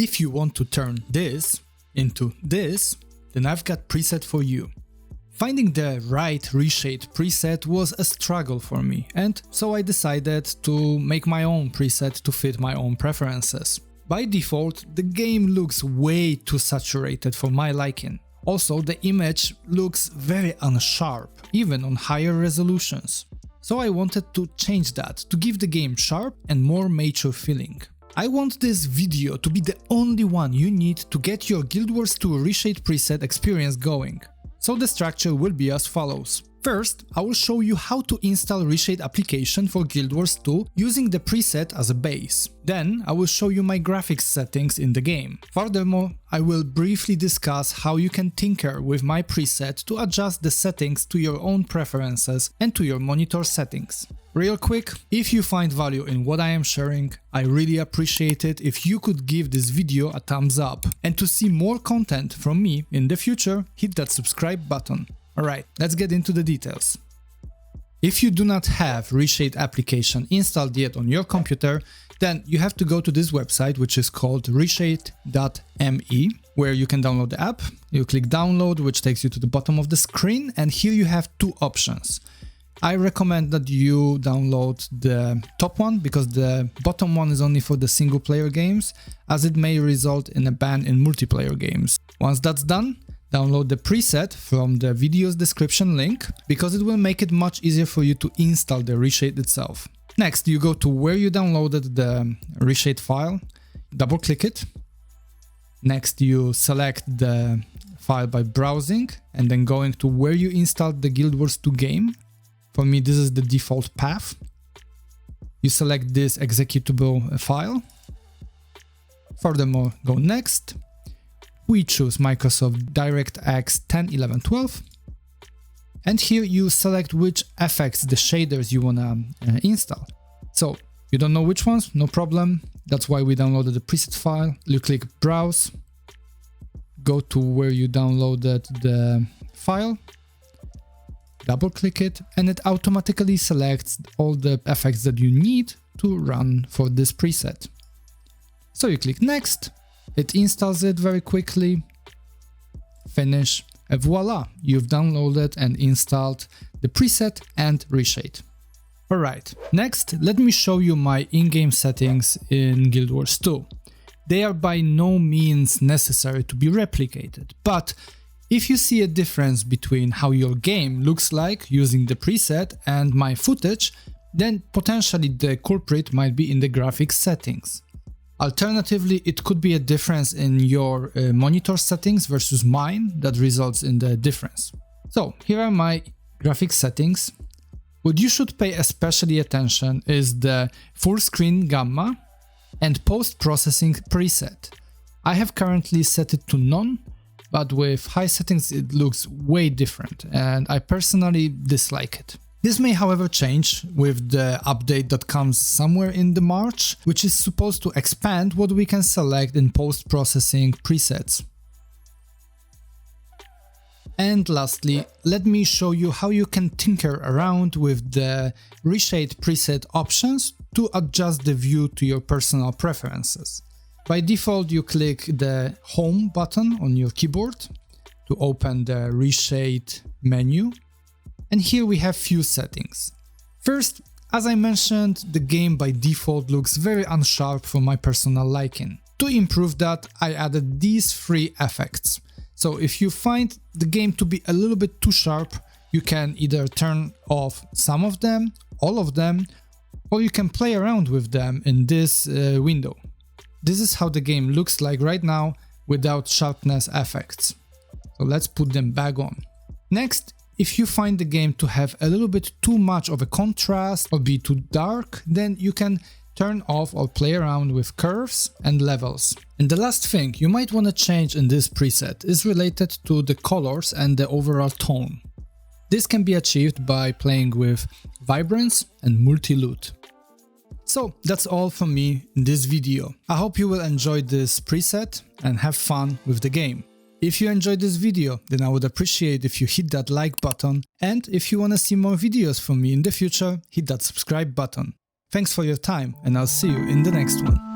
If you want to turn this into this, then I've got preset for you. Finding the right Reshade preset was a struggle for me, and so I decided to make my own preset to fit my own preferences. By default, the game looks way too saturated for my liking. Also, the image looks very unsharp, even on higher resolutions. So I wanted to change that, to give the game sharp and more mature feeling. I want this video to be the only one you need to get your Guild Wars 2 Reshade preset experience going. So the structure will be as follows. First, I will show you how to install Reshade application for Guild Wars 2 using the preset as a base. Then, I will show you my graphics settings in the game. Furthermore, I will briefly discuss how you can tinker with my preset to adjust the settings to your own preferences and to your monitor settings. Real quick, if you find value in what I am sharing, I really appreciate it if you could give this video a thumbs up. And to see more content from me in the future, hit that subscribe button. Alright, let's get into the details. If you do not have Reshade application installed yet on your computer, then you have to go to this website, which is called reshade.me, where you can download the app. You click download, which takes you to the bottom of the screen, and here you have two options. I recommend that you download the top one because the bottom one is only for the single player games, as it may result in a ban in multiplayer games. Once that's done, download the preset from the video's description link because it will make it much easier for you to install the Reshade itself. Next, you go to where you downloaded the Reshade file, double click it. Next, you select the file by browsing and then going to where you installed the Guild Wars 2 game. For me, this is the default path. You select this executable file. Furthermore, go next. We choose Microsoft DirectX 10, 11, 12. And here you select which effects, the shaders you wanna install. So, you don't know which ones? No problem. That's why we downloaded the preset file. You click Browse. Go to where you downloaded the file. Double click it and it automatically selects all the effects that you need to run for this preset. So you click next, it installs it very quickly, finish, and voila, you've downloaded and installed the preset and Reshade. Alright, next let me show you my in-game settings in Guild Wars 2. They are by no means necessary to be replicated, but if you see a difference between how your game looks like using the preset and my footage, then potentially the culprit might be in the graphics settings. Alternatively, it could be a difference in your monitor settings versus mine that results in the difference. So here are my graphics settings. What you should pay especially attention is the full screen gamma and post-processing preset. I have currently set it to none, but with high settings it looks way different and I personally dislike it. This may however change with the update that comes somewhere in the March, which is supposed to expand what we can select in post-processing presets. And lastly, let me show you how you can tinker around with the Reshade preset options to adjust the view to your personal preferences. By default, you click the Home button on your keyboard to open the Reshade menu. And here we have few settings. First, as I mentioned, the game by default looks very unsharp for my personal liking. To improve that, I added these three effects. So if you find the game to be a little bit too sharp, you can either turn off some of them, all of them, or you can play around with them in this window. This is how the game looks like right now without sharpness effects. So let's put them back on. Next, if you find the game to have a little bit too much of a contrast or be too dark, then you can turn off or play around with curves and levels. And the last thing you might want to change in this preset is related to the colors and the overall tone. This can be achieved by playing with vibrance and multi-loot. So that's all from me in this video. I hope you will enjoy this preset and have fun with the game. If you enjoyed this video, then I would appreciate if you hit that like button, and if you want to see more videos from me in the future, hit that subscribe button. Thanks for your time, and I'll see you in the next one.